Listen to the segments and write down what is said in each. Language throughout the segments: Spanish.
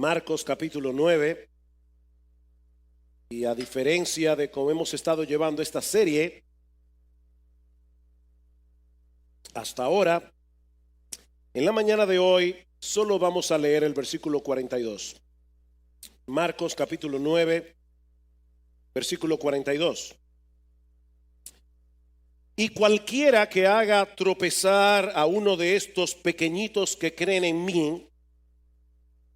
Marcos capítulo 9. Y a diferencia de cómo hemos estado llevando esta serie hasta ahora, en la mañana de hoy solo vamos a leer el versículo 42. Marcos capítulo 9, versículo 42. Y cualquiera que haga tropezar a uno de estos pequeñitos que creen en mí,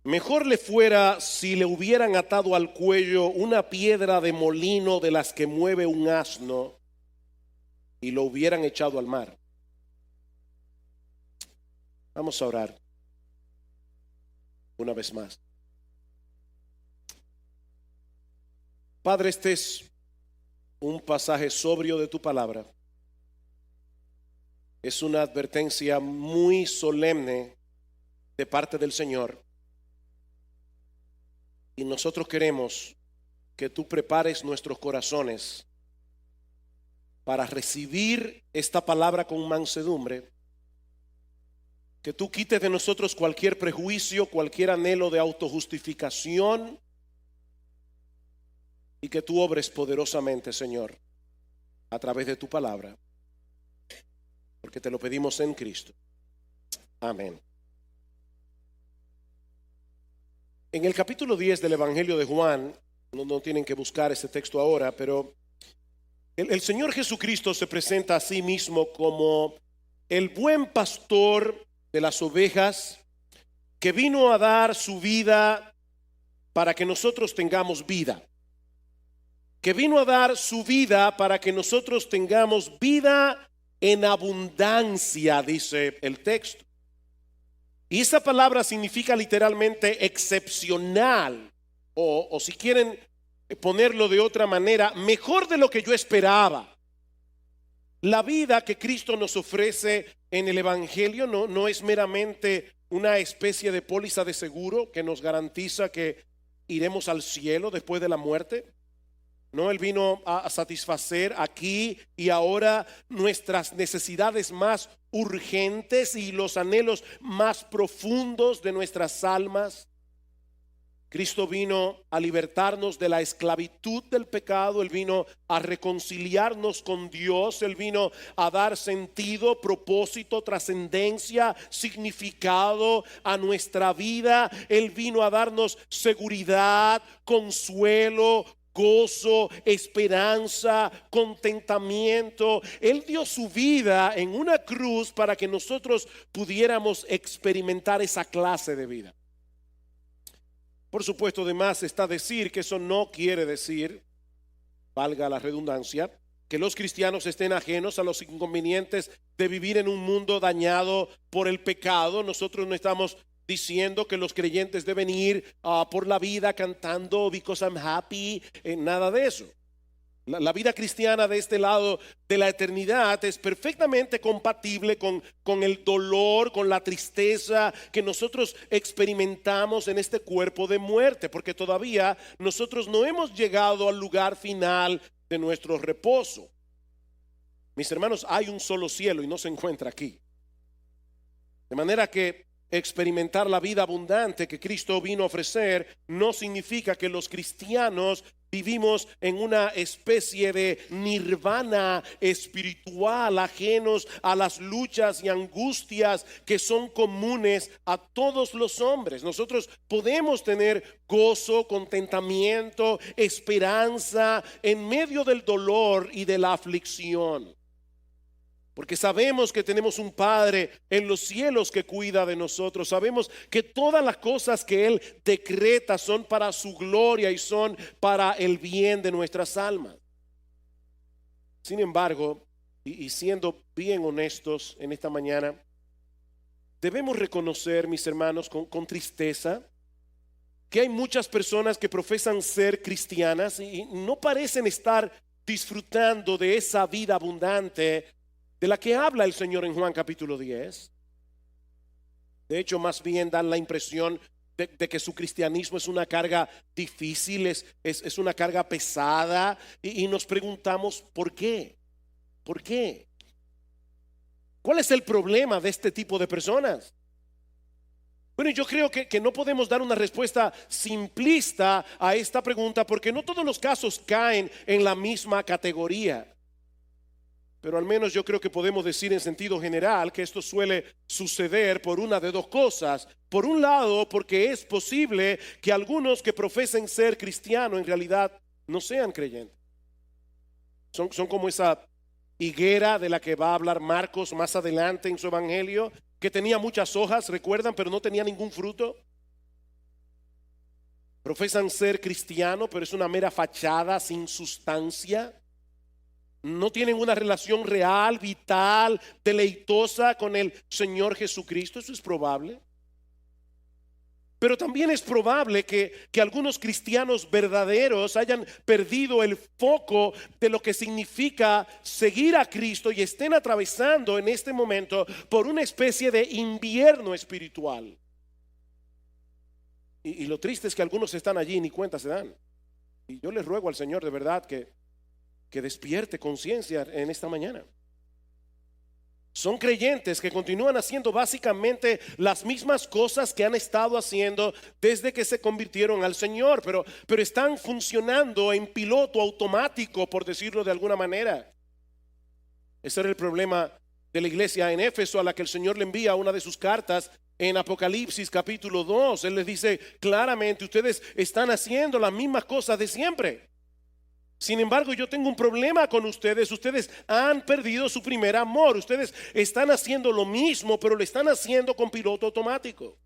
mejor le fuera si le hubieran atado al cuello una piedra de molino de las que mueve un asno y lo hubieran echado al mar. Vamos a orar una vez más. Padre, este es un pasaje sobrio de tu palabra. Es una advertencia muy solemne de parte del Señor. Y nosotros queremos que tú prepares nuestros corazones para recibir esta palabra con mansedumbre. Que tú quites de nosotros cualquier prejuicio, cualquier anhelo de autojustificación. Y que tú obres poderosamente, Señor, a través de tu palabra. Porque te lo pedimos en Cristo. Amén. En el capítulo 10 del Evangelio de Juan, no tienen que buscar ese texto ahora, pero el Señor Jesucristo se presenta a sí mismo como el buen pastor de las ovejas que vino a dar su vida para que nosotros tengamos vida. Que vino a dar su vida para que nosotros tengamos vida en abundancia, dice el texto. Y esa palabra significa literalmente excepcional, o si quieren ponerlo de otra manera, mejor de lo que yo esperaba. La vida que Cristo nos ofrece en el Evangelio no es meramente una especie de póliza de seguro que nos garantiza que iremos al cielo después de la muerte. No, Él vino a satisfacer aquí y ahora nuestras necesidades más urgentes y los anhelos más profundos de nuestras almas. Cristo vino a libertarnos de la esclavitud del pecado. Él vino a reconciliarnos con Dios. Él vino a dar sentido, propósito, trascendencia, significado a nuestra vida. Él vino a darnos seguridad, consuelo, gozo, esperanza, contentamiento. Él dio su vida en una cruz para que nosotros pudiéramos experimentar esa clase de vida. Por supuesto, además está decir que eso no quiere decir, valga la redundancia, que los cristianos estén ajenos a los inconvenientes de vivir en un mundo dañado por el pecado. Nosotros no estamos diciendo que los creyentes deben ir por la vida cantando because I'm happy, nada de eso. La vida cristiana de este lado de la eternidad es perfectamente compatible con el dolor, con la tristeza que nosotros experimentamos en este cuerpo de muerte, porque todavía nosotros no hemos llegado al lugar final de nuestro reposo. Mis hermanos, hay un solo cielo y no se encuentra aquí. De manera que experimentar la vida abundante que Cristo vino a ofrecer no significa que los cristianos vivimos en una especie de nirvana espiritual, ajenos a las luchas y angustias que son comunes a todos los hombres. Nosotros podemos tener gozo, contentamiento, esperanza en medio del dolor y de la aflicción. Porque sabemos que tenemos un Padre en los cielos que cuida de nosotros. Sabemos que todas las cosas que Él decreta son para su gloria y son para el bien de nuestras almas. Sin embargo, y siendo bien honestos en esta mañana, debemos reconocer, mis hermanos, con tristeza, que hay muchas personas que profesan ser cristianas y no parecen estar disfrutando de esa vida abundante de la que habla el Señor en Juan capítulo 10. De hecho, más bien dan la impresión de que su cristianismo es una carga difícil, es una carga pesada, y nos preguntamos ¿por qué? ¿Por qué? ¿Cuál es el problema de este tipo de personas? Bueno, yo creo que no podemos dar una respuesta simplista a esta pregunta porque no todos los casos caen en la misma categoría. Pero al menos yo creo que podemos decir en sentido general que esto suele suceder por una de dos cosas. Por un lado, porque es posible que algunos que profesen ser cristianos en realidad no sean creyentes. Son como esa higuera de la que va a hablar Marcos más adelante en su evangelio, que tenía muchas hojas, recuerdan, pero no tenía ningún fruto. Profesan ser cristianos, pero es una mera fachada sin sustancia. No tienen una relación real, vital, deleitosa con el Señor Jesucristo. Eso es probable. Pero también es probable que algunos cristianos verdaderos hayan perdido el foco de lo que significa seguir a Cristo y estén atravesando en este momento por una especie de invierno espiritual. Y lo triste es que algunos están allí y ni cuenta se dan. Y yo les ruego al Señor de verdad que despierte conciencia en esta mañana. Son creyentes que continúan haciendo básicamente las mismas cosas que han estado haciendo desde que se convirtieron al Señor, pero están funcionando en piloto automático, por decirlo de alguna manera. Ese era el problema de la iglesia en Éfeso, a la que el Señor le envía una de sus cartas en Apocalipsis capítulo 2. Él les dice claramente: ustedes están haciendo las mismas cosas de siempre. Sin embargo, yo tengo un problema con ustedes. Ustedes han perdido su primer amor. Ustedes están haciendo lo mismo, pero lo están haciendo con piloto automático.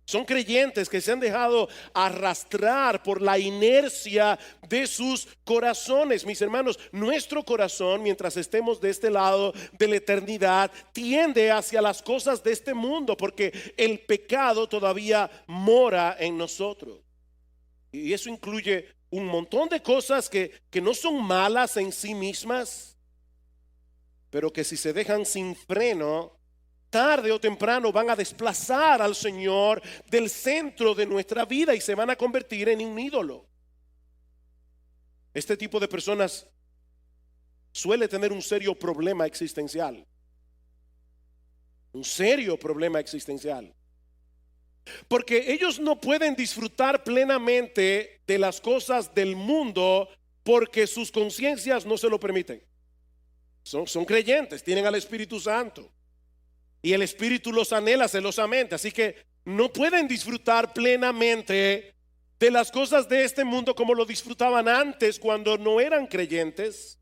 Son creyentes que se han dejado arrastrar por la inercia de sus corazones. Mis hermanos, nuestro corazón, mientras estemos de este lado de la eternidad, tiende hacia las cosas de este mundo, porque el pecado todavía mora en nosotros. Y eso incluye un montón de cosas que no son malas en sí mismas, pero que si se dejan sin freno, tarde o temprano van a desplazar al Señor del centro de nuestra vida y se van a convertir en un ídolo. Este tipo de personas suele tener un serio problema existencial. Un serio problema existencial. Porque ellos no pueden disfrutar plenamente de las cosas del mundo porque sus conciencias no se lo permiten. Son creyentes, tienen al Espíritu Santo y el Espíritu los anhela celosamente, así que no pueden disfrutar plenamente de las cosas de este mundo como lo disfrutaban antes cuando no eran creyentes,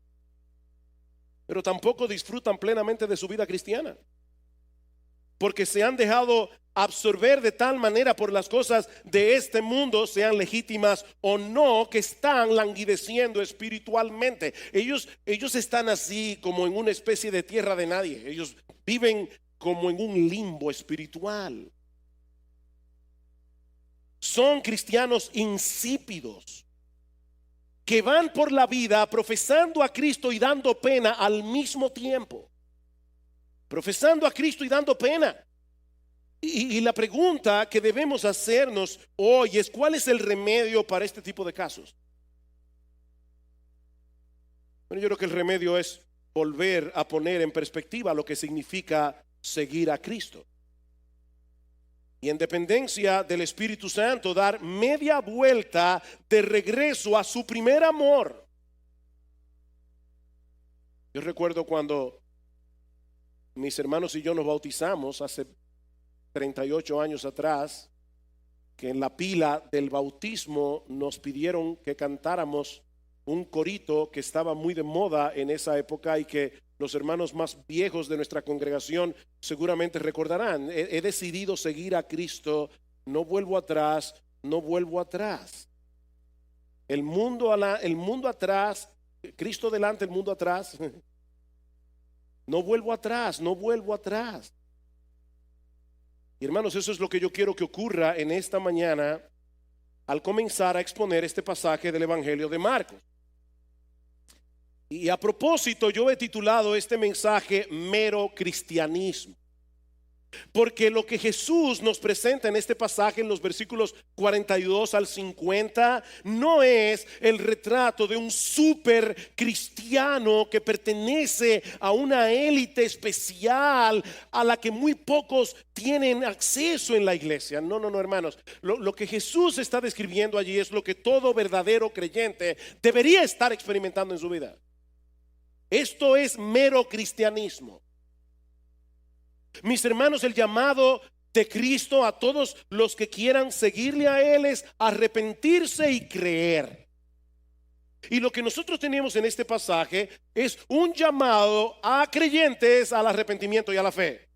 pero tampoco disfrutan plenamente de su vida cristiana, porque se han dejado absorber de tal manera por las cosas de este mundo, sean legítimas o no, que están languideciendo espiritualmente. Ellos están así como en una especie de tierra de nadie. Ellos viven como en un limbo espiritual. Son cristianos insípidos que van por la vida profesando a Cristo y dando pena al mismo tiempo. Profesando a Cristo y dando pena. Y la pregunta que debemos hacernos hoy es: ¿cuál es el remedio para este tipo de casos? Bueno, yo creo que el remedio es volver a poner en perspectiva lo que significa seguir a Cristo. Y en dependencia del Espíritu Santo, dar media vuelta de regreso a su primer amor. Yo recuerdo cuando mis hermanos y yo nos bautizamos hace 38 años atrás, que en la pila del bautismo nos pidieron que cantáramos un corito que estaba muy de moda en esa época y que los hermanos más viejos de nuestra congregación seguramente recordarán. He decidido seguir a Cristo, no vuelvo atrás, no vuelvo atrás. El mundo atrás, Cristo delante, el mundo atrás. No vuelvo atrás, no vuelvo atrás. Y hermanos, eso es lo que yo quiero que ocurra en esta mañana al comenzar a exponer este pasaje del Evangelio de Marcos. Y a propósito, yo he titulado este mensaje Mero Cristianismo. Porque lo que Jesús nos presenta en este pasaje, en los versículos 42 al 50, no es el retrato de un super cristiano que pertenece a una élite especial a la que muy pocos tienen acceso en la iglesia. No, hermanos. Lo que Jesús está describiendo allí es lo que todo verdadero creyente debería estar experimentando en su vida. Esto es mero cristianismo. Mis hermanos, el llamado de Cristo a todos los que quieran seguirle a Él es arrepentirse y creer. Y lo que nosotros tenemos en este pasaje es un llamado a creyentes al arrepentimiento y a la fe.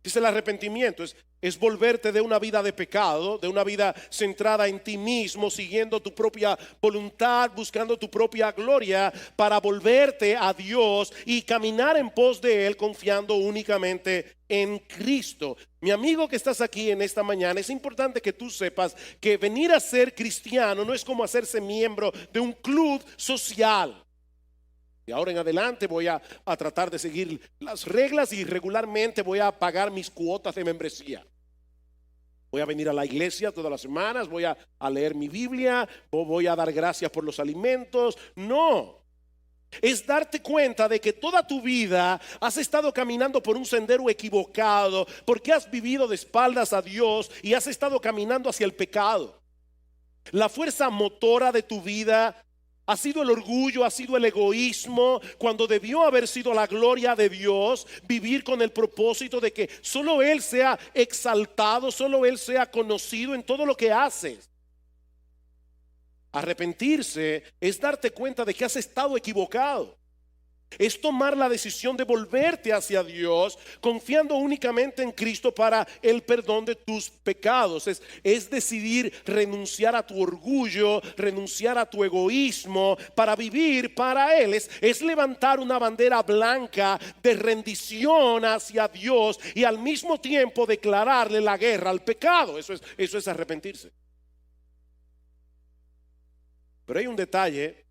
Dice, el arrepentimiento es volverte de una vida de pecado, de una vida centrada en ti mismo, siguiendo tu propia voluntad, buscando tu propia gloria, para volverte a Dios y caminar en pos de Él, confiando únicamente en Cristo. Mi amigo que estás aquí en esta mañana, es importante que tú sepas que venir a ser cristiano no es como hacerse miembro de un club social. Y ahora en adelante voy a tratar de seguir las reglas y regularmente voy a pagar mis cuotas de membresía. Voy a venir a la iglesia todas las semanas, voy a leer mi Biblia, voy a dar gracias por los alimentos. No, es darte cuenta de que toda tu vida has estado caminando por un sendero equivocado, porque has vivido de espaldas a Dios y has estado caminando hacia el pecado. La fuerza motora de tu vida ha sido el orgullo, ha sido el egoísmo, cuando debió haber sido la gloria de Dios, vivir con el propósito de que solo Él sea exaltado, solo Él sea conocido en todo lo que haces. Arrepentirse es darte cuenta de que has estado equivocado. Es tomar la decisión de volverte hacia Dios, confiando únicamente en Cristo para el perdón de tus pecados. Es decidir renunciar a tu orgullo, renunciar a tu egoísmo para vivir para Él. Es levantar una bandera blanca de rendición hacia Dios y al mismo tiempo declararle la guerra al pecado. Eso es arrepentirse. Pero hay un detalle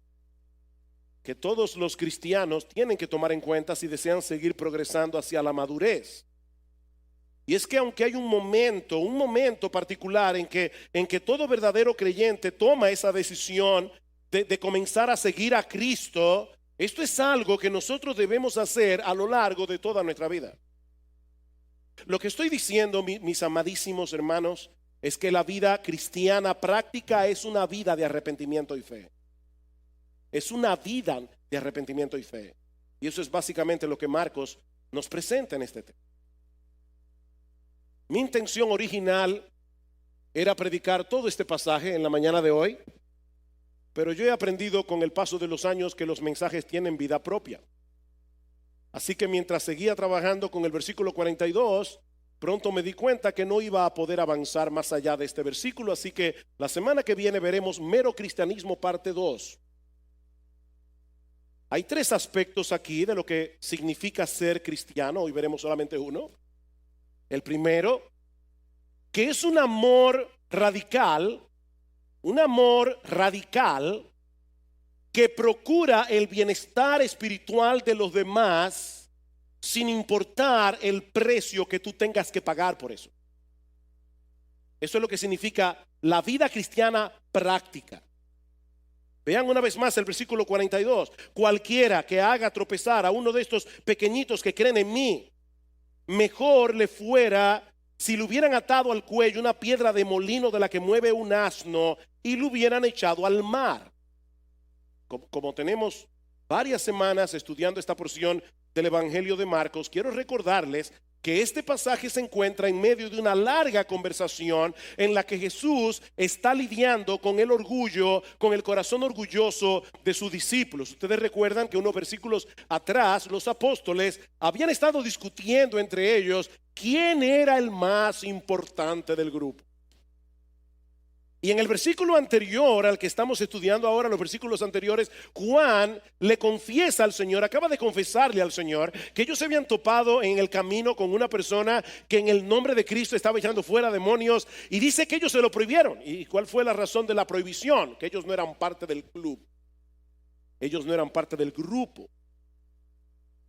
que todos los cristianos tienen que tomar en cuenta si desean seguir progresando hacia la madurez. Y es que aunque hay un momento particular en que todo verdadero creyente toma esa decisión de comenzar a seguir a Cristo, esto es algo que nosotros debemos hacer a lo largo de toda nuestra vida. Lo que estoy diciendo, mis amadísimos hermanos, es que la vida cristiana práctica es una vida de arrepentimiento y fe. Es una vida de arrepentimiento y fe. Y eso es básicamente lo que Marcos nos presenta en este tema. Mi intención original era predicar todo este pasaje en la mañana de hoy, pero yo he aprendido con el paso de los años que los mensajes tienen vida propia. Así que mientras seguía trabajando con el versículo 42, pronto me di cuenta que no iba a poder avanzar más allá de este versículo. Así que la semana que viene veremos Mero Cristianismo parte 2. Hay tres aspectos aquí de lo que significa ser cristiano. Hoy veremos solamente uno. El primero, que es un amor radical que procura el bienestar espiritual de los demás sin importar el precio que tú tengas que pagar por eso. Eso es lo que significa la vida cristiana práctica. Vean una vez más el versículo 42. Cualquiera que haga tropezar a uno de estos pequeñitos que creen en mí, mejor le fuera si le hubieran atado al cuello una piedra de molino de la que mueve un asno y lo hubieran echado al mar. Como tenemos varias semanas estudiando esta porción del Evangelio de Marcos, quiero recordarles que este pasaje se encuentra en medio de una larga conversación en la que Jesús está lidiando con el orgullo, con el corazón orgulloso de sus discípulos. Ustedes recuerdan que unos versículos atrás los apóstoles habían estado discutiendo entre ellos quién era el más importante del grupo. Y en el versículo anterior al que estamos estudiando ahora, los versículos anteriores, Juan le confiesa al Señor, acaba de confesarle al Señor que ellos se habían topado en el camino con una persona que en el nombre de Cristo estaba echando fuera demonios, y dice que ellos se lo prohibieron. ¿Y cuál fue la razón de la prohibición? Que ellos no eran parte del club, ellos no eran parte del grupo.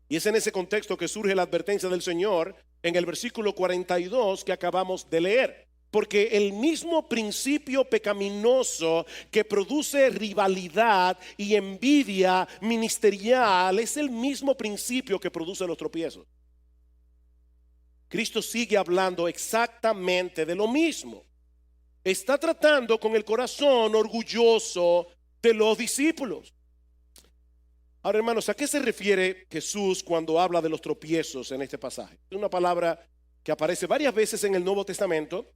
Y es en ese contexto que surge la advertencia del Señor en el versículo 42 que acabamos de leer. Porque el mismo principio pecaminoso que produce rivalidad y envidia ministerial es el mismo principio que produce los tropiezos. Cristo sigue hablando exactamente de lo mismo. Está tratando con el corazón orgulloso de los discípulos. Ahora, hermanos, ¿a qué se refiere Jesús cuando habla de los tropiezos en este pasaje? Es una palabra que aparece varias veces en el Nuevo Testamento.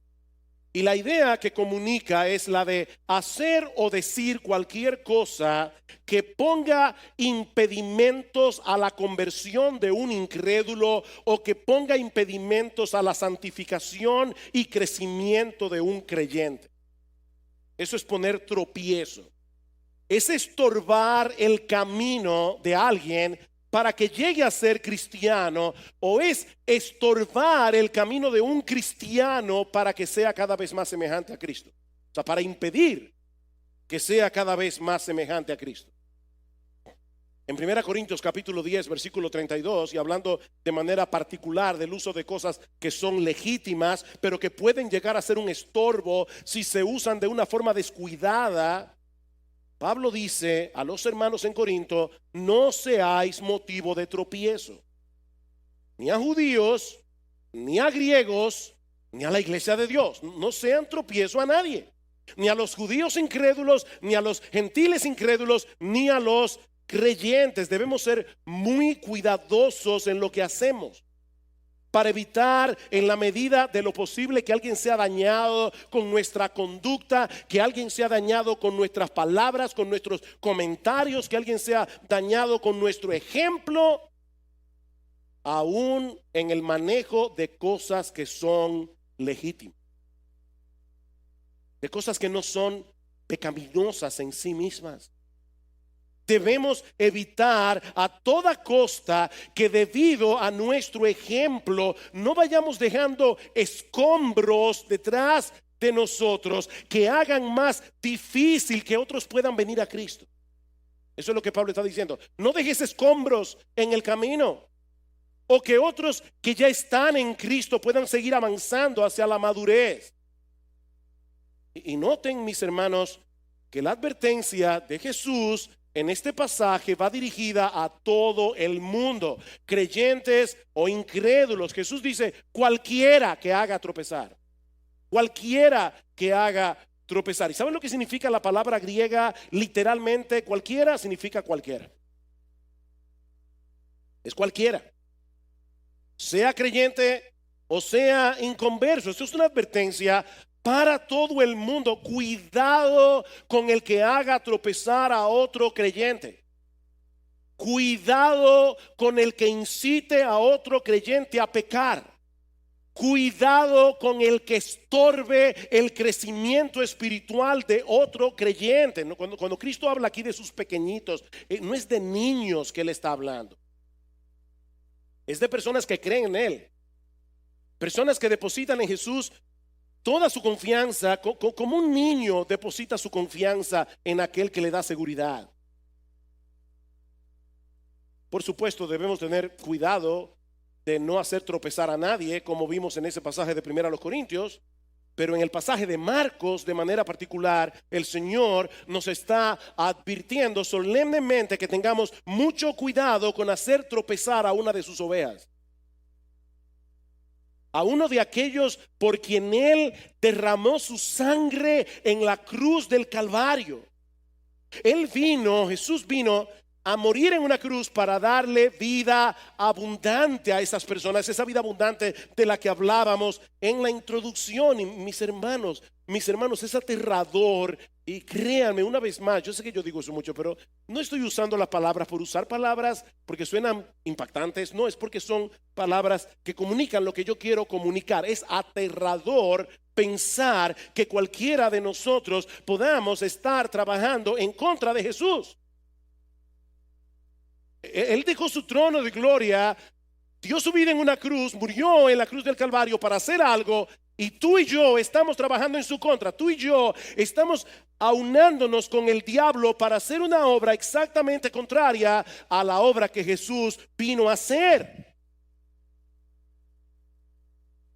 Y la idea que comunica es la de hacer o decir cualquier cosa que ponga impedimentos a la conversión de un incrédulo o que ponga impedimentos a la santificación y crecimiento de un creyente. Eso es poner tropiezo. Es estorbar el camino de alguien para que llegue a ser cristiano, o es estorbar el camino de un cristiano para que sea cada vez más semejante a Cristo. O sea, para impedir que sea cada vez más semejante a Cristo. En 1 Corintios capítulo 10 versículo 32, y hablando de manera particular del uso de cosas que son legítimas, pero que pueden llegar a ser un estorbo si se usan de una forma descuidada, Pablo dice a los hermanos en Corinto: no seáis motivo de tropiezo, ni a judíos, ni a griegos, ni a la iglesia de Dios. No sean tropiezo a nadie, ni a los judíos incrédulos, ni a los gentiles incrédulos, ni a los creyentes. Debemos ser muy cuidadosos en lo que hacemos, para evitar en la medida de lo posible que alguien sea dañado con nuestra conducta, que alguien sea dañado con nuestras palabras, con nuestros comentarios, que alguien sea dañado con nuestro ejemplo, aún en el manejo de cosas que son legítimas, de cosas que no son pecaminosas en sí mismas. Debemos evitar a toda costa que debido a nuestro ejemplo no vayamos dejando escombros detrás de nosotros que hagan más difícil que otros puedan venir a Cristo. Eso es lo que Pablo está diciendo. No dejes escombros en el camino, o que otros que ya están en Cristo puedan seguir avanzando hacia la madurez. Y noten, mis hermanos, que la advertencia de Jesús en este pasaje va dirigida a todo el mundo, creyentes o incrédulos. Jesús dice: cualquiera que haga tropezar, cualquiera que haga tropezar. ¿Y saben lo que significa la palabra griega? Literalmente, cualquiera significa cualquiera. Es cualquiera, sea creyente o sea inconverso. Esto es una advertencia para todo el mundo. Cuidado con el que haga tropezar a otro creyente. Cuidado con el que incite a otro creyente a pecar. Cuidado con el que estorbe el crecimiento espiritual de otro creyente. Cuando Cristo habla aquí de sus pequeñitos, no es de niños que Él está hablando. Es de personas que creen en Él. Personas que depositan en Jesús toda su confianza, como un niño deposita su confianza en aquel que le da seguridad. Por supuesto, debemos tener cuidado de no hacer tropezar a nadie, como vimos en ese pasaje de 1 Corintios. Pero en el pasaje de Marcos, de manera particular, el Señor nos está advirtiendo solemnemente que tengamos mucho cuidado con hacer tropezar a una de sus ovejas, a uno de aquellos por quien Él derramó su sangre en la cruz del Calvario. Jesús vino a morir en una cruz para darle vida abundante a esas personas, esa vida abundante de la que hablábamos en la introducción. Y mis hermanos, es aterrador. Y créanme, una vez más, yo sé que yo digo eso mucho, pero no estoy usando las palabras por usar palabras porque suenan impactantes. No, es porque son palabras que comunican lo que yo quiero comunicar. Es aterrador pensar que cualquiera de nosotros podamos estar trabajando en contra de Jesús. Él dejó su trono de gloria, dio su vida en una cruz, murió en la cruz del Calvario para hacer algo Y tú y yo estamos trabajando en su contra. Tú y yo estamos aunándonos con el diablo para hacer una obra exactamente contraria a la obra que Jesús vino a hacer.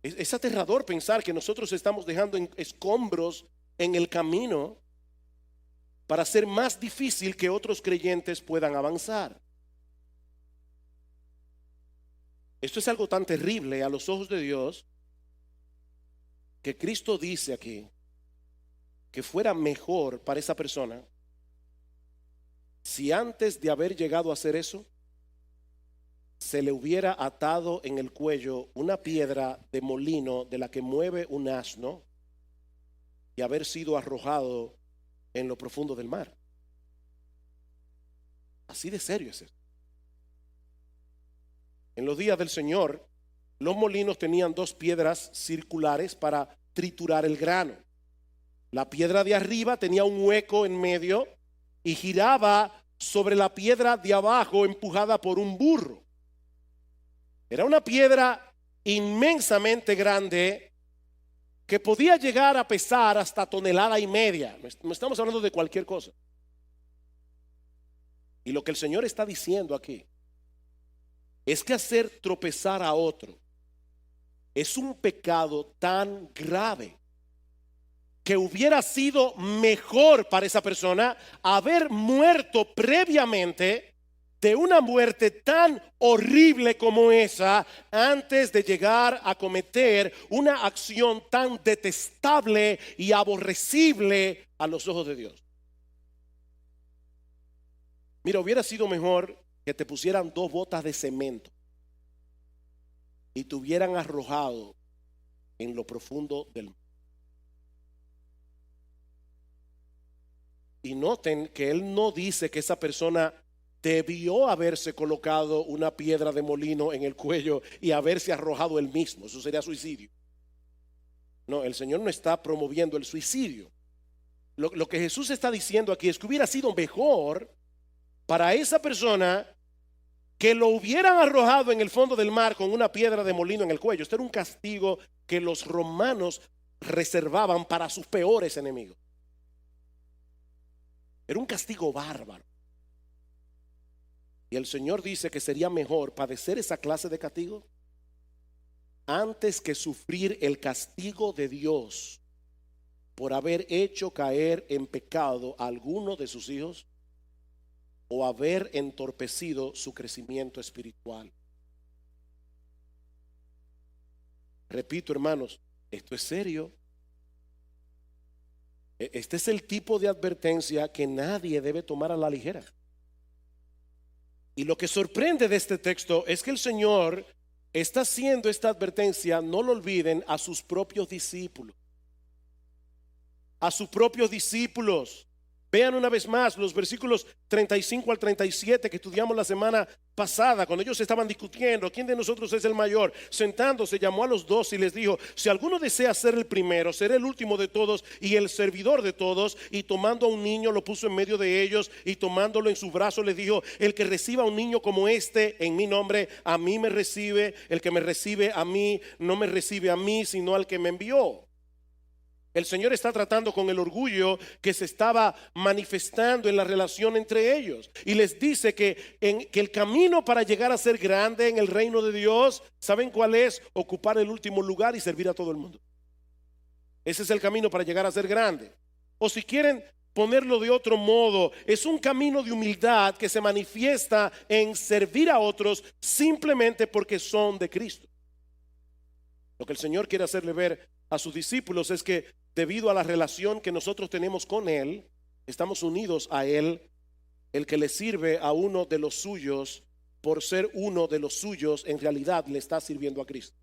Es aterrador pensar que nosotros estamos dejando escombros en el camino para hacer más difícil que otros creyentes puedan avanzar. Esto es algo tan terrible a los ojos de Dios que Cristo dice aquí que fuera mejor para esa persona si antes de haber llegado a hacer eso se le hubiera atado en el cuello una piedra de molino de la que mueve un asno y haber sido arrojado en lo profundo del mar. Así de serio es esto. En los días del Señor, los molinos tenían dos piedras circulares para triturar el grano. La piedra de arriba tenía un hueco en medio y giraba sobre la piedra de abajo empujada por un burro. Era una piedra inmensamente grande que podía llegar a pesar hasta 1,5 toneladas. No estamos hablando de cualquier cosa. Y lo que el Señor está diciendo aquí es que hacer tropezar a otro es un pecado tan grave que hubiera sido mejor para esa persona haber muerto previamente de una muerte tan horrible como esa antes de llegar a cometer una acción tan detestable y aborrecible a los ojos de Dios. Mira, hubiera sido mejor que te pusieran 2 botas de cemento y te hubieran arrojado en lo profundo del mar. Y noten que él no dice que esa persona debió haberse colocado una piedra de molino en el cuello y haberse arrojado él mismo. Eso sería suicidio. No, el Señor no está promoviendo el suicidio. Lo que Jesús está diciendo aquí es que hubiera sido mejor para esa persona que lo hubieran arrojado en el fondo del mar con una piedra de molino en el cuello. Este era un castigo que los romanos reservaban para sus peores enemigos. Era un castigo bárbaro. Y el Señor dice que sería mejor padecer esa clase de castigo antes que sufrir el castigo de Dios por haber hecho caer en pecado a alguno de sus hijos o haber entorpecido su crecimiento espiritual. Repito, hermanos, esto es serio. Este es el tipo de advertencia que nadie debe tomar a la ligera. Y lo que sorprende de este texto es que el Señor está haciendo esta advertencia, no lo olviden, a sus propios discípulos. A sus propios discípulos. Vean una vez más los versículos 35 al 37 que estudiamos la semana pasada, cuando ellos estaban discutiendo quién de nosotros es el mayor. Sentándose, llamó a los 12 y les dijo: si alguno desea ser el primero, será el último de todos y el servidor de todos. Y tomando a un niño lo puso en medio de ellos, y tomándolo en su brazo les dijo: el que reciba a un niño como este en mi nombre, a mí me recibe. El que me recibe a mí, no me recibe a mí, sino al que me envió. El Señor está tratando con el orgullo que se estaba manifestando en la relación entre ellos. Y les dice que el camino para llegar a ser grande en el reino de Dios, ¿saben cuál es? Ocupar el último lugar y servir a todo el mundo. Ese es el camino para llegar a ser grande. O si quieren ponerlo de otro modo, es un camino de humildad que se manifiesta en servir a otros simplemente porque son de Cristo. Lo que el Señor quiere hacerle ver a sus discípulos es que debido a la relación que nosotros tenemos con Él, estamos unidos a Él. El que le sirve a uno de los suyos por ser uno de los suyos, en realidad le está sirviendo a Cristo.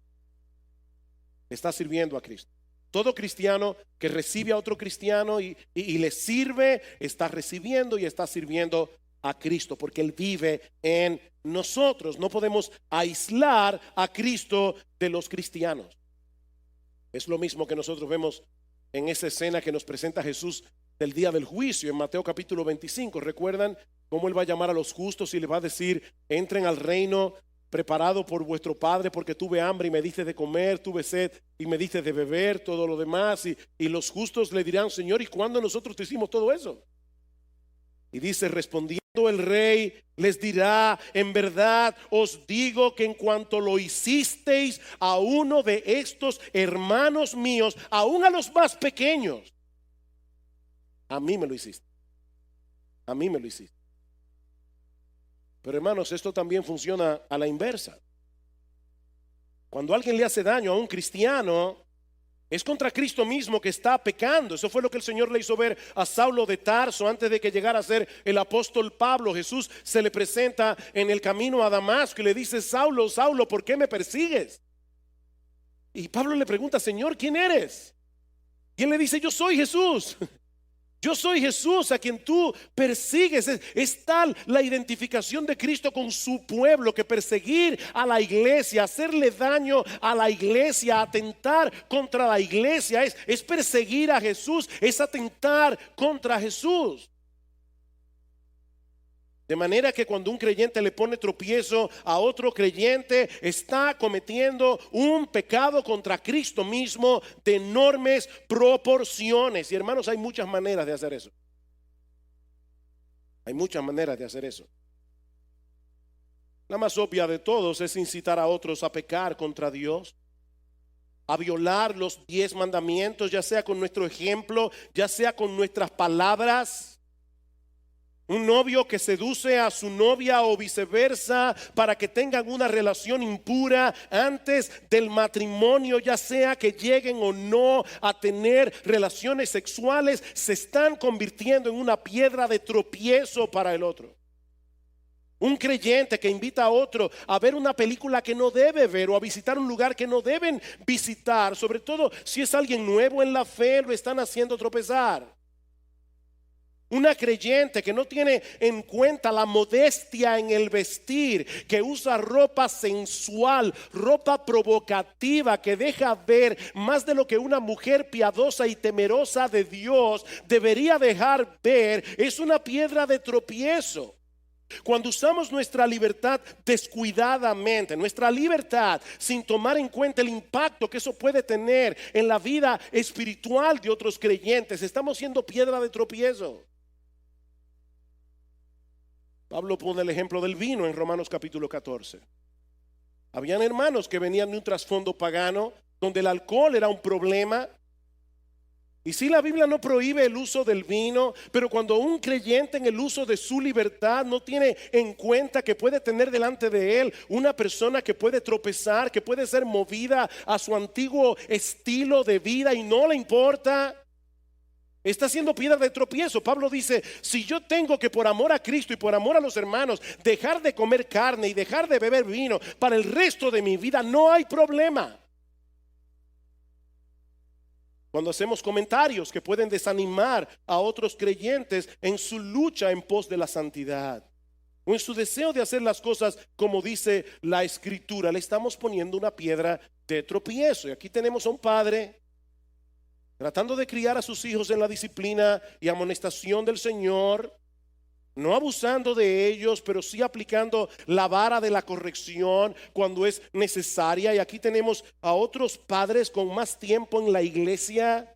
Le está sirviendo a Cristo. Todo cristiano que recibe a otro cristiano y le sirve, está recibiendo y está sirviendo a Cristo, porque Él vive en nosotros. No podemos aislar a Cristo de los cristianos. Es lo mismo que nosotros vemos en esa escena que nos presenta Jesús del día del juicio en Mateo capítulo 25. ¿Recuerdan cómo Él va a llamar a los justos y les va a decir: entren al reino preparado por vuestro padre, porque tuve hambre y me diste de comer, tuve sed y me diste de beber, todo lo demás. Y los justos le dirán: Señor, ¿y cuándo nosotros te hicimos todo eso? Y dice: respondiendo el rey les dirá: en verdad os digo que en cuanto lo hicisteis a uno de estos hermanos míos, aún a los más pequeños, a mí me lo hiciste. A mí me lo hiciste. Pero hermanos, esto también funciona a la inversa. Cuando alguien le hace daño a un cristiano, es contra Cristo mismo que está pecando. Eso fue lo que el Señor le hizo ver a Saulo de Tarso antes de que llegara a ser el apóstol Pablo. Jesús se le presenta en el camino a Damasco y le dice: Saulo, Saulo, ¿por qué me persigues? Y Pablo le pregunta: Señor, ¿quién eres? Y él le dice: yo soy Jesús. Yo soy Jesús a quien tú persigues. Es tal la identificación de Cristo con su pueblo que perseguir a la iglesia, hacerle daño a la iglesia, atentar contra la iglesia es perseguir a Jesús, es atentar contra Jesús. De manera que cuando un creyente le pone tropiezo a otro creyente, está cometiendo un pecado contra Cristo mismo de enormes proporciones. Y hermanos, hay muchas maneras de hacer eso. Hay muchas maneras de hacer eso. La más obvia de todos es incitar a otros a pecar contra Dios, a violar los 10 mandamientos, ya sea con nuestro ejemplo, ya sea con nuestras palabras. Un novio que seduce a su novia o viceversa para que tengan una relación impura antes del matrimonio, ya sea que lleguen o no a tener relaciones sexuales, se están convirtiendo en una piedra de tropiezo para el otro. Un creyente que invita a otro a ver una película que no debe ver o a visitar un lugar que no deben visitar, sobre todo si es alguien nuevo en la fe, lo están haciendo tropezar. Una creyente que no tiene en cuenta la modestia en el vestir, que usa ropa sensual, ropa provocativa, que deja ver más de lo que una mujer piadosa y temerosa de Dios debería dejar ver, es una piedra de tropiezo. Cuando usamos nuestra libertad descuidadamente, nuestra libertad sin tomar en cuenta el impacto que eso puede tener en la vida espiritual de otros creyentes, estamos siendo piedra de tropiezo. Pablo pone el ejemplo del vino en Romanos capítulo 14. Habían hermanos que venían de un trasfondo pagano donde el alcohol era un problema. Y sí, la Biblia no prohíbe el uso del vino, pero cuando un creyente en el uso de su libertad no tiene en cuenta que puede tener delante de él una persona que puede tropezar, que puede ser movida a su antiguo estilo de vida y no le importa, está siendo piedra de tropiezo. Pablo dice: si yo tengo que, por amor a Cristo y por amor a los hermanos, dejar de comer carne y dejar de beber vino para el resto de mi vida, no hay problema. Cuando hacemos comentarios que pueden desanimar a otros creyentes en su lucha en pos de la santidad o en su deseo de hacer las cosas como dice la Escritura, le estamos poniendo una piedra de tropiezo. Y aquí tenemos a un padre tratando de criar a sus hijos en la disciplina y amonestación del Señor, no abusando de ellos, pero sí aplicando la vara de la corrección cuando es necesaria. Y aquí tenemos a otros padres con más tiempo en la iglesia,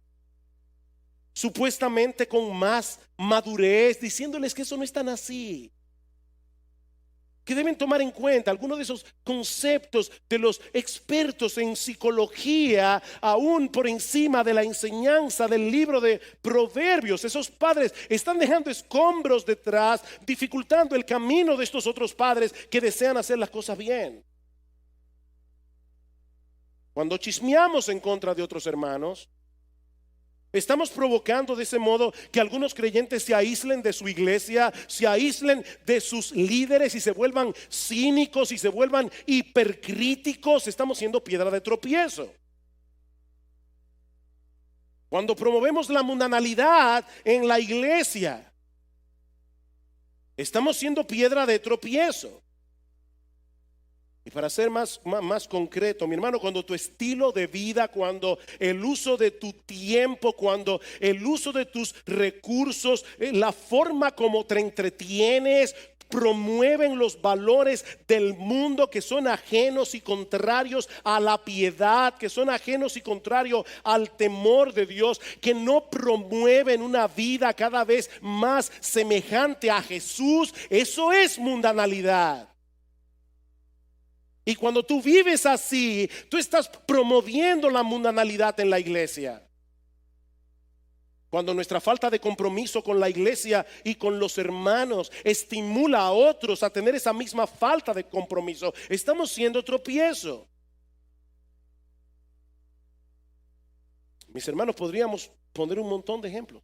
supuestamente con más madurez, diciéndoles que eso no es tan así, que deben tomar en cuenta algunos de esos conceptos de los expertos en psicología, aún por encima de la enseñanza del libro de Proverbios. Esos padres están dejando escombros detrás, dificultando el camino de estos otros padres que desean hacer las cosas bien. Cuando chismeamos en contra de otros hermanos, estamos provocando de ese modo que algunos creyentes se aíslen de su iglesia, se aíslen de sus líderes y se vuelvan cínicos y se vuelvan hipercríticos. Estamos siendo piedra de tropiezo. Cuando promovemos la mundanalidad en la iglesia, estamos siendo piedra de tropiezo. Y para ser más concreto, mi hermano, cuando tu estilo de vida, cuando el uso de tu tiempo, cuando el uso de tus recursos, la forma como te entretienes, promueven los valores del mundo que son ajenos y contrarios a la piedad, que son ajenos y contrarios al temor de Dios, que no promueven una vida cada vez más semejante a Jesús. Eso es mundanalidad. Y cuando tú vives así, tú estás promoviendo la mundanalidad en la iglesia. Cuando nuestra falta de compromiso con la iglesia y con los hermanos estimula a otros a tener esa misma falta de compromiso, estamos siendo tropiezo. Mis hermanos, podríamos poner un montón de ejemplos,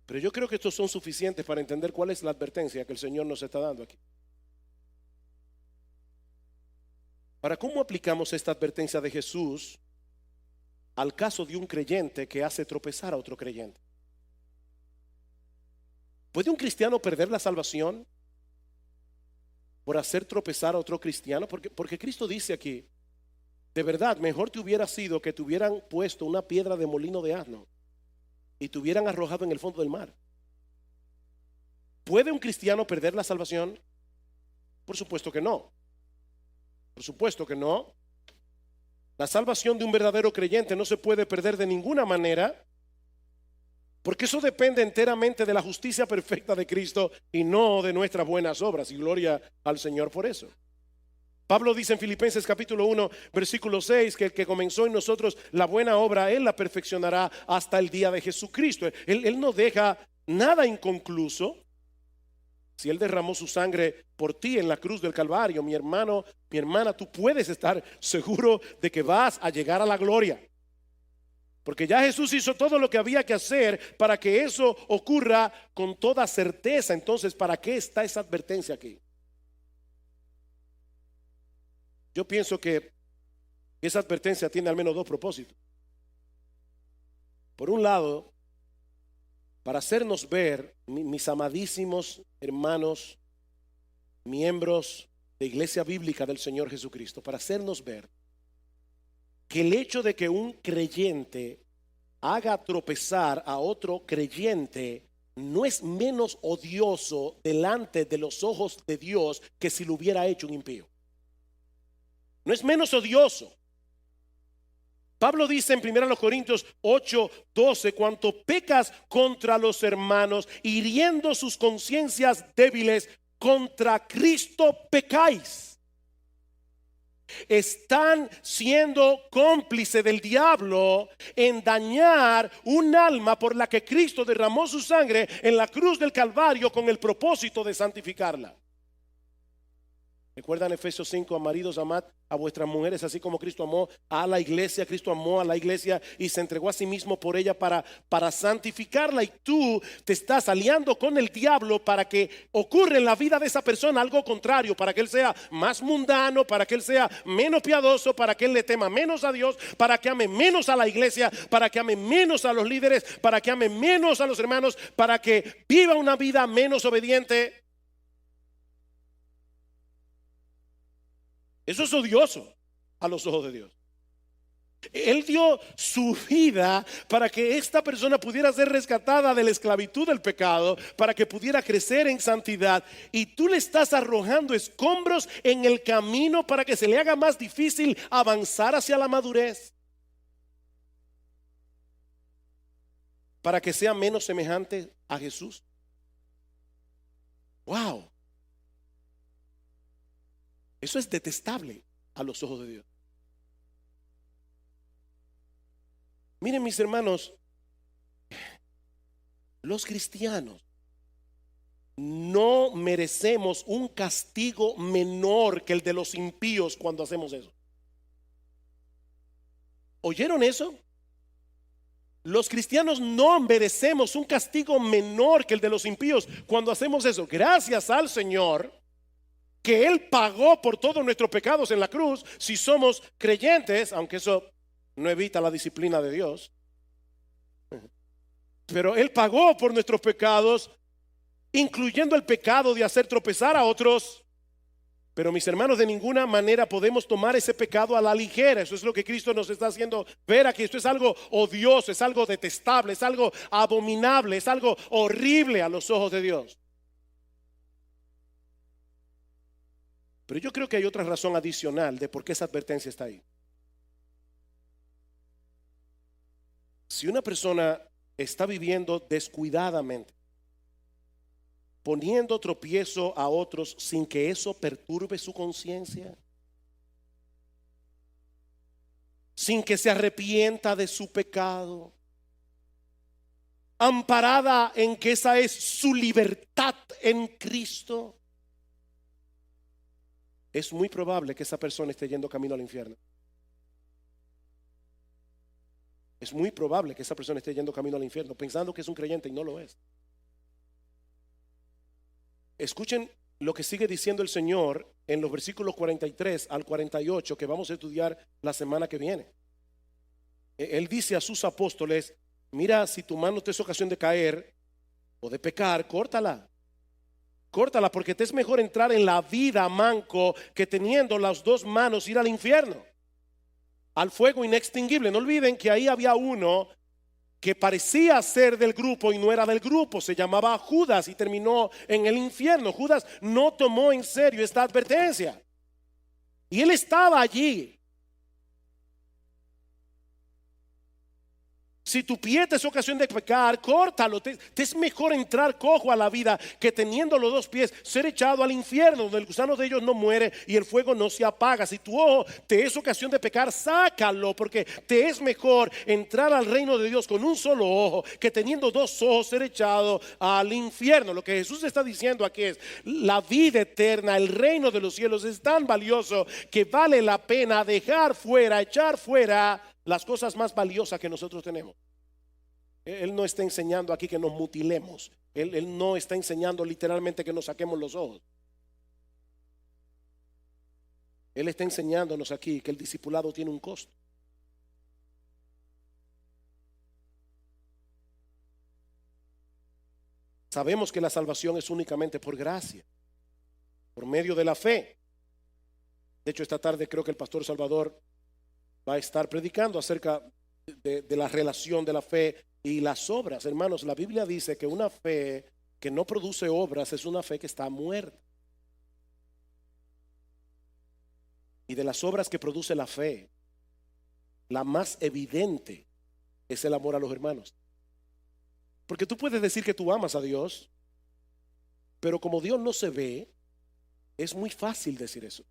pero yo creo que estos son suficientes para entender cuál es la advertencia que el Señor nos está dando aquí. Ahora, ¿cómo aplicamos esta advertencia de Jesús al caso de un creyente que hace tropezar a otro creyente? ¿Puede un cristiano perder la salvación por hacer tropezar a otro cristiano? Porque Cristo dice aquí, de verdad, mejor te hubiera sido que te hubieran puesto una piedra de molino de asno y te hubieran arrojado en el fondo del mar. ¿Puede un cristiano perder la salvación? Por supuesto que no. Por supuesto que no. La salvación de un verdadero creyente no se puede perder de ninguna manera, porque eso depende enteramente de la justicia perfecta de Cristo y no de nuestras buenas obras. Y gloria al Señor por eso. Pablo dice en Filipenses capítulo 1 versículo 6 que el que comenzó en nosotros la buena obra, Él la perfeccionará hasta el día de Jesucristo. Él no deja nada inconcluso. Si Él derramó su sangre por ti en la cruz del Calvario, mi hermano, mi hermana, tú puedes estar seguro de que vas a llegar a la gloria. Porque ya Jesús hizo todo lo que había que hacer para que eso ocurra con toda certeza. Entonces, ¿para qué está esa advertencia aquí? Yo pienso que esa advertencia tiene al menos dos propósitos. Por un lado, para hacernos ver, mis amadísimos hermanos, miembros de Iglesia Bíblica del Señor Jesucristo, para hacernos ver que el hecho de que un creyente haga tropezar a otro creyente no es menos odioso delante de los ojos de Dios que si lo hubiera hecho un impío. No es menos odioso. Pablo dice en 1 Corintios 8:12, cuanto pecas contra los hermanos, hiriendo sus conciencias débiles, contra Cristo pecáis. Están siendo cómplice del diablo en dañar un alma por la que Cristo derramó su sangre en la cruz del Calvario con el propósito de santificarla. ¿Recuerdan Efesios 5? Maridos, amad a vuestras mujeres así como Cristo amó a la iglesia. Cristo amó a la iglesia y se entregó a sí mismo por ella para santificarla. Y tú te estás aliando con el diablo para que ocurra en la vida de esa persona algo contrario, para que él sea más mundano, para que él sea menos piadoso, para que él le tema menos a Dios, para que ame menos a la iglesia, para que ame menos a los líderes, para que ame menos a los hermanos, para que viva una vida menos obediente. Eso es odioso a los ojos de Dios. Él dio su vida para que esta persona pudiera ser rescatada de la esclavitud del pecado, para que pudiera crecer en santidad, y tú le estás arrojando escombros en el camino para que se le haga más difícil avanzar hacia la madurez, para que sea menos semejante a Jesús. Wow. Eso es detestable a los ojos de Dios. Miren, mis hermanos, los cristianos no merecemos un castigo menor que el de los impíos cuando hacemos eso. ¿Oyeron eso? Los cristianos no merecemos un castigo menor que el de los impíos cuando hacemos eso. Gracias al Señor que Él pagó por todos nuestros pecados en la cruz, si somos creyentes, aunque eso no evita la disciplina de Dios. Pero Él pagó por nuestros pecados, incluyendo el pecado de hacer tropezar a otros. Pero mis hermanos, de ninguna manera podemos tomar ese pecado a la ligera. Eso es lo que Cristo nos está haciendo ver aquí. Esto es algo odioso, es algo detestable, es algo abominable, es algo horrible a los ojos de Dios. Pero yo creo que hay otra razón adicional de por qué esa advertencia está ahí. Si una persona está viviendo descuidadamente, poniendo tropiezo a otros sin que eso perturbe su conciencia, sin que se arrepienta de su pecado, amparada en que esa es su libertad en Cristo, es muy probable que esa persona esté yendo camino al infierno. Es muy probable que esa persona esté yendo camino al infierno pensando que es un creyente y no lo es. Escuchen lo que sigue diciendo el Señor en los versículos 43 al 48 que vamos a estudiar la semana que viene. Él dice a sus apóstoles: mira, si tu mano te es ocasión de caer o de pecar, córtala. Córtala, porque te es mejor entrar en la vida manco que teniendo las dos manos ir al infierno, al fuego inextinguible. No olviden que ahí había uno que parecía ser del grupo y no era del grupo. Se llamaba Judas y terminó en el infierno. Judas no tomó en serio esta advertencia y él estaba allí. Si tu pie te es ocasión de pecar, córtalo. Te es mejor entrar cojo a la vida que teniendo los dos pies ser echado al infierno, donde el gusano de ellos no muere y el fuego no se apaga. Si tu ojo te es ocasión de pecar, sácalo, porque te es mejor entrar al reino de Dios con un solo ojo que teniendo dos ojos ser echado al infierno. Lo que Jesús está diciendo aquí es: la vida eterna, el reino de los cielos es tan valioso que vale la pena dejar fuera, echar fuera las cosas más valiosas que nosotros tenemos. Él no está enseñando aquí que nos mutilemos. Él no está enseñando literalmente que nos saquemos los ojos. Él está enseñándonos aquí que el discipulado tiene un costo. Sabemos que la salvación es únicamente por gracia, por medio de la fe. De hecho, esta tarde creo que el pastor Salvador va a estar predicando acerca de la relación de la fe y las obras. Hermanos, la Biblia dice que una fe que no produce obras es una fe que está muerta. Y de las obras que produce la fe, la más evidente es el amor a los hermanos. Porque tú puedes decir que tú amas a Dios, pero como Dios no se ve, es muy fácil decir eso.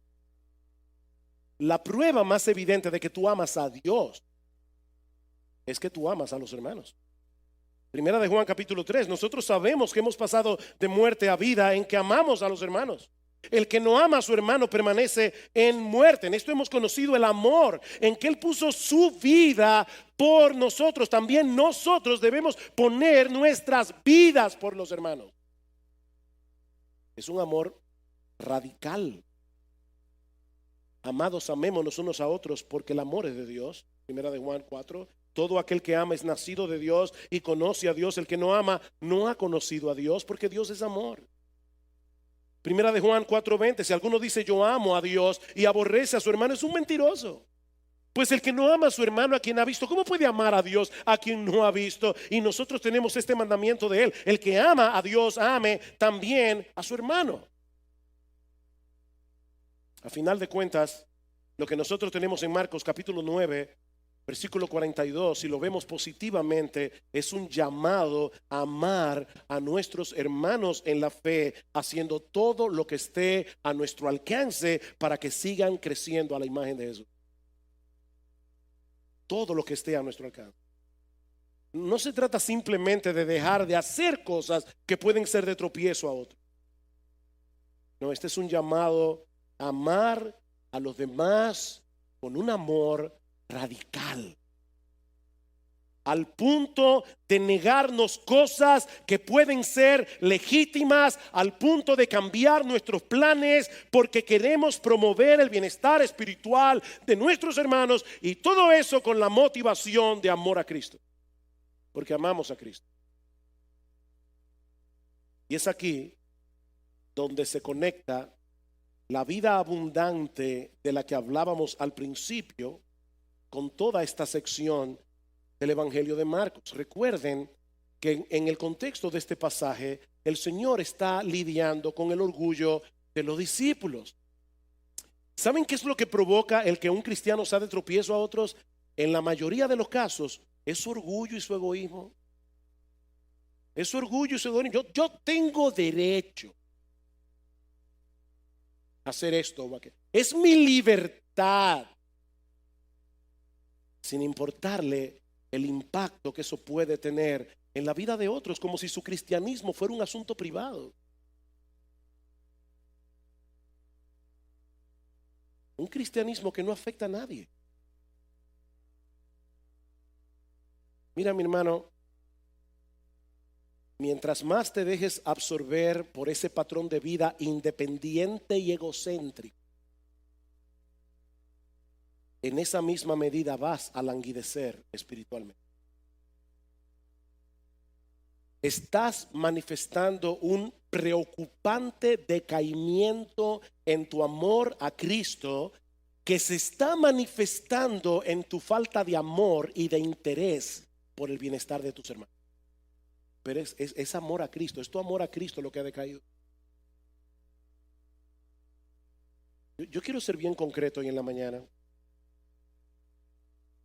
La prueba más evidente de que tú amas a Dios es que tú amas a los hermanos. Primera de Juan capítulo 3. Nosotros sabemos que hemos pasado de muerte a vida en que amamos a los hermanos. El que no ama a su hermano permanece en muerte. En esto hemos conocido el amor, en que Él puso su vida por nosotros. También nosotros debemos poner nuestras vidas por los hermanos. Es un amor radical. Amados, amémonos unos a otros, porque el amor es de Dios. Primera de Juan 4. Todo aquel que ama es nacido de Dios y conoce a Dios. El que no ama no ha conocido a Dios, porque Dios es amor. Primera de Juan 4:20. Si alguno dice yo amo a Dios y aborrece a su hermano, es un mentiroso. Pues el que no ama a su hermano a quien ha visto, ¿cómo puede amar a Dios a quien no ha visto? Y nosotros tenemos este mandamiento de Él: el que ama a Dios, ame también a su hermano. A final de cuentas, lo que nosotros tenemos en Marcos capítulo 9, versículo 42, si lo vemos positivamente, es un llamado a amar a nuestros hermanos en la fe, haciendo todo lo que esté a nuestro alcance para que sigan creciendo a la imagen de Jesús. Todo lo que esté a nuestro alcance. No se trata simplemente de dejar de hacer cosas que pueden ser de tropiezo a otros. No, este es un llamado a amar a los demás con un amor radical, al punto de negarnos cosas que pueden ser legítimas, al punto de cambiar nuestros planes porque queremos promover el bienestar espiritual de nuestros hermanos, y todo eso con la motivación de amor a Cristo, porque amamos a Cristo. Y es aquí donde se conecta la vida abundante de la que hablábamos al principio con toda esta sección del Evangelio de Marcos. Recuerden que en el contexto de este pasaje, el Señor está lidiando con el orgullo de los discípulos. ¿Saben qué es lo que provoca el que un cristiano sea de tropiezo a otros? En la mayoría de los casos es su orgullo y su egoísmo. Es su orgullo y su egoísmo. Yo tengo derecho a hacer esto o aquello. Es mi libertad, sin importarle el impacto que eso puede tener en la vida de otros, como si su cristianismo fuera un asunto privado. Un cristianismo que no afecta a nadie. Mira, mi hermano, mientras más te dejes absorber por ese patrón de vida independiente y egocéntrico, en esa misma medida vas a languidecer espiritualmente. Estás manifestando un preocupante decaimiento en tu amor a Cristo, que se está manifestando en tu falta de amor y de interés por el bienestar de tus hermanos. Pero es amor a Cristo, es tu amor a Cristo lo que ha decaído. Yo quiero ser bien concreto hoy en la mañana.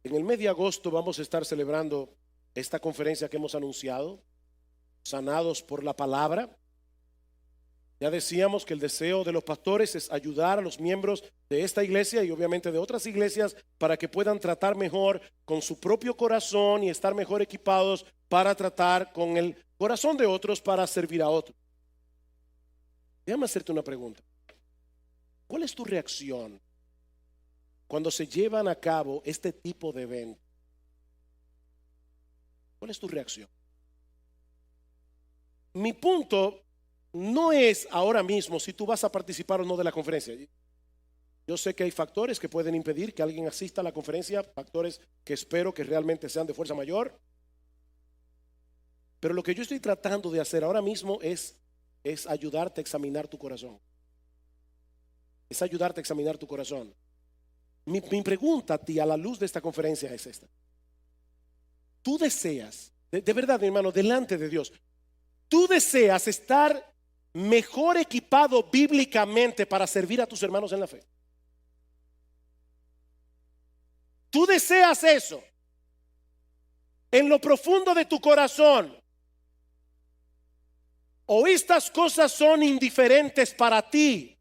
En el mes de agosto vamos a estar celebrando esta conferencia que hemos anunciado, Sanados por la Palabra. Ya decíamos que el deseo de los pastores es ayudar a los miembros de esta iglesia y obviamente de otras iglesias para que puedan tratar mejor con su propio corazón y estar mejor equipados para tratar con el corazón de otros, para servir a otros. Déjame hacerte una pregunta. ¿Cuál es tu reacción cuando se llevan a cabo este tipo de eventos? ¿Cuál es tu reacción? Mi punto no es ahora mismo si tú vas a participar o no de la conferencia. Yo sé que hay factores que pueden impedir que alguien asista a la conferencia, factores que espero que realmente sean de fuerza mayor. Pero lo que yo estoy tratando de hacer ahora mismo es ayudarte a examinar tu corazón. Es ayudarte a examinar tu corazón. Mi pregunta a ti a la luz de esta conferencia es esta. Tú deseas, de verdad, mi hermano, delante de Dios, tú deseas estar mejor equipado bíblicamente para servir a tus hermanos en la fe. Tú deseas eso en lo profundo de tu corazón. O estas cosas son indiferentes para ti,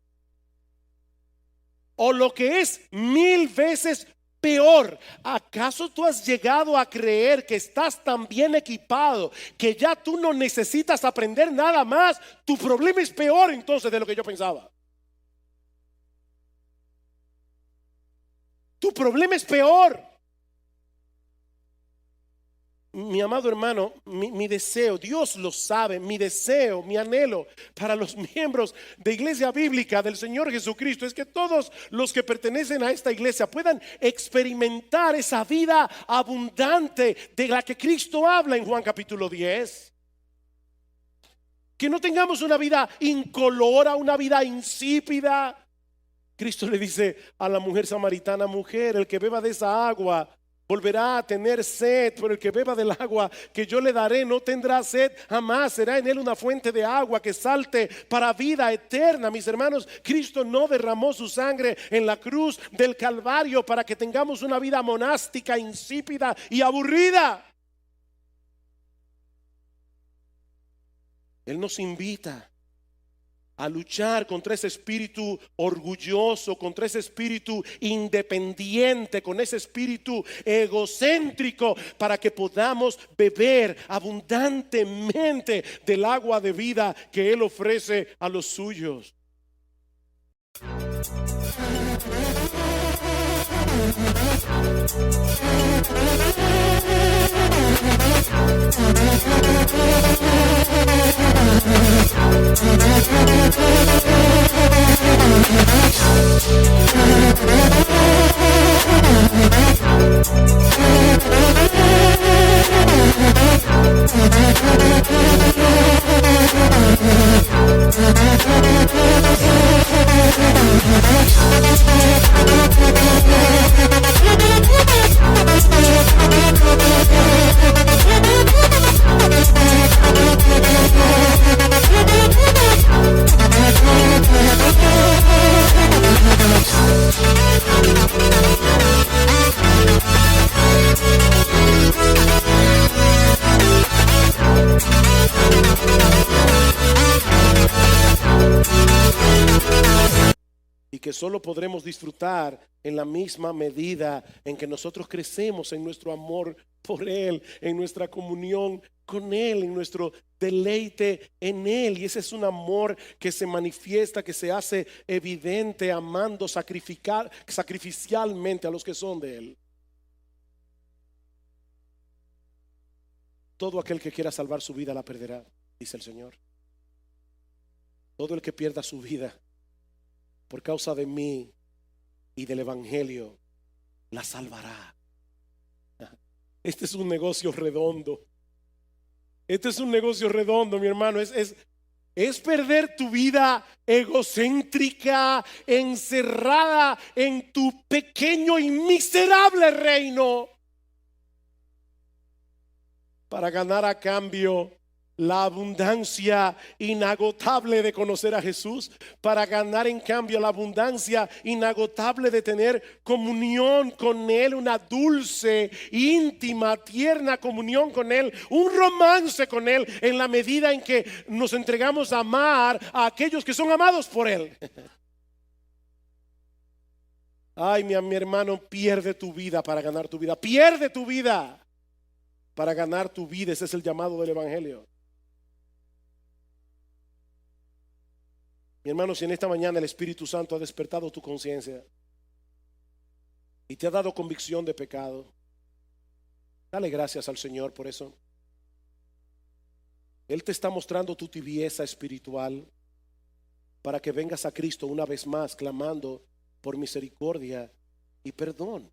o lo que es 1000 veces peor, ¿acaso tú has llegado a creer que estás tan bien equipado que ya tú no necesitas aprender nada más? Tu problema es peor entonces de lo que yo pensaba. Tu problema es peor. Mi amado hermano, mi deseo, Dios lo sabe, mi deseo, mi anhelo para los miembros de Iglesia Bíblica del Señor Jesucristo es que todos los que pertenecen a esta iglesia puedan experimentar esa vida abundante de la que Cristo habla en Juan capítulo 10. Que no tengamos una vida incolora, una vida insípida. Cristo le dice a la mujer samaritana: mujer, el que beba de esa agua volverá a tener sed, pero el que beba del agua que yo le daré no tendrá sed jamás. Será en él una fuente de agua que salte para vida eterna. Mis hermanos, Cristo no derramó su sangre en la cruz del Calvario para que tengamos una vida monástica, insípida y aburrida. Él nos invita a luchar contra ese espíritu orgulloso, contra ese espíritu independiente, con ese espíritu egocéntrico, para que podamos beber abundantemente del agua de vida que Él ofrece a los suyos. solo podremos disfrutar en la misma medida en que nosotros crecemos en nuestro amor por Él, en nuestra comunión con Él, en nuestro deleite en Él. Y ese es un amor que se manifiesta, que se hace evidente amando sacrificialmente a los que son de Él. Todo aquel que quiera salvar su vida la perderá, dice el Señor. Todo el que pierda su vida por causa de mí y del Evangelio la salvará. Este es un negocio redondo. Este es un negocio redondo, mi hermano. Es perder tu vida egocéntrica, encerrada en tu pequeño y miserable reino, para ganar a cambio la abundancia inagotable de conocer a Jesús, para ganar en cambio la abundancia inagotable de tener comunión con Él, una dulce, íntima, tierna comunión con Él, un romance con Él, en la medida en que nos entregamos a amar a aquellos que son amados por Él. Ay, mi hermano, pierde tu vida para ganar tu vida. Pierde tu vida para ganar tu vida. Ese es el llamado del Evangelio. Mi hermano, si en esta mañana el Espíritu Santo ha despertado tu conciencia y te ha dado convicción de pecado, dale gracias al Señor por eso. Él te está mostrando tu tibieza espiritual para que vengas a Cristo una vez más clamando por misericordia y perdón,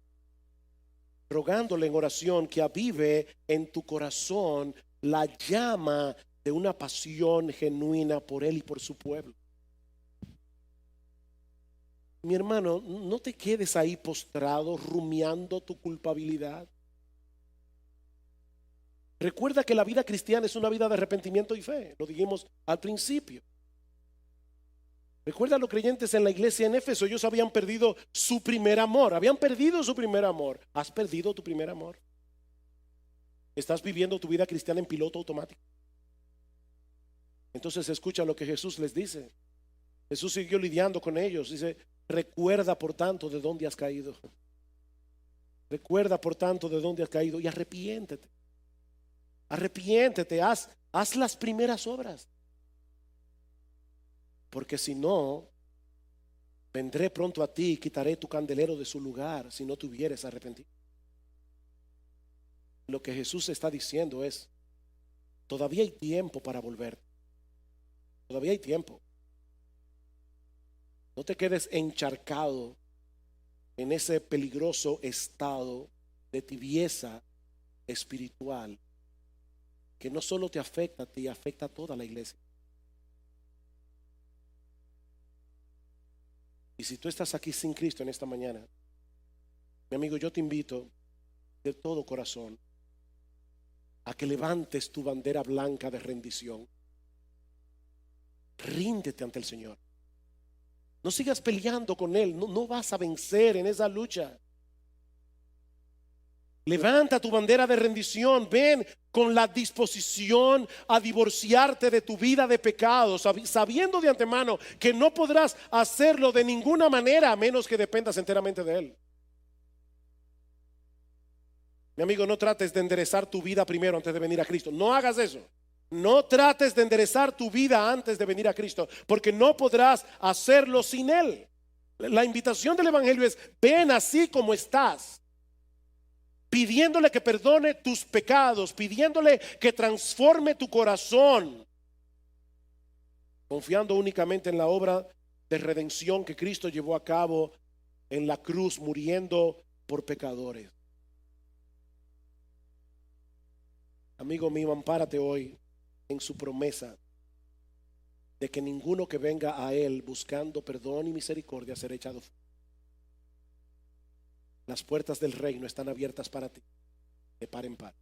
rogándole en oración que avive en tu corazón la llama de una pasión genuina por Él y por su pueblo. Mi hermano, no te quedes ahí postrado rumiando tu culpabilidad. Recuerda que la vida cristiana es una vida de arrepentimiento y fe. Lo dijimos al principio. Recuerda a los creyentes en la iglesia en Éfeso. Ellos habían perdido su primer amor. Habían perdido su primer amor. ¿Has perdido tu primer amor? ¿Estás viviendo tu vida cristiana en piloto automático? Entonces escucha lo que Jesús les dice. Jesús siguió lidiando con ellos. Dice: recuerda por tanto de dónde has caído. Recuerda por tanto de dónde has caído y arrepiéntete. Arrepiéntete, haz las primeras obras. Porque si no, vendré pronto a ti y quitaré tu candelero de su lugar si no te hubieres arrepentido. Lo que Jesús está diciendo es: todavía hay tiempo para volver. Todavía hay tiempo. No te quedes encharcado en ese peligroso estado de tibieza espiritual que no solo te afecta a ti, afecta a toda la iglesia. Y si tú estás aquí sin Cristo en esta mañana, mi amigo, yo te invito de todo corazón a que levantes tu bandera blanca de rendición. Ríndete ante el Señor. No sigas peleando con Él. No vas a vencer en esa lucha. Levanta tu bandera de rendición. Ven con la disposición a divorciarte de tu vida de pecado, sabiendo de antemano que no podrás hacerlo de ninguna manera a menos que dependas enteramente de Él. Mi amigo, no trates de enderezar tu vida primero antes de venir a Cristo. No hagas eso. No trates de enderezar tu vida antes de venir a Cristo, porque no podrás hacerlo sin Él. La invitación del Evangelio es: ven así como estás, pidiéndole que perdone tus pecados, pidiéndole que transforme tu corazón, confiando únicamente en la obra de redención que Cristo llevó a cabo en la cruz, muriendo por pecadores. Amigo mío, ampárate hoy en su promesa de que ninguno que venga a Él buscando perdón y misericordia será echado fuera. Las puertas del reino están abiertas para ti, de par en par.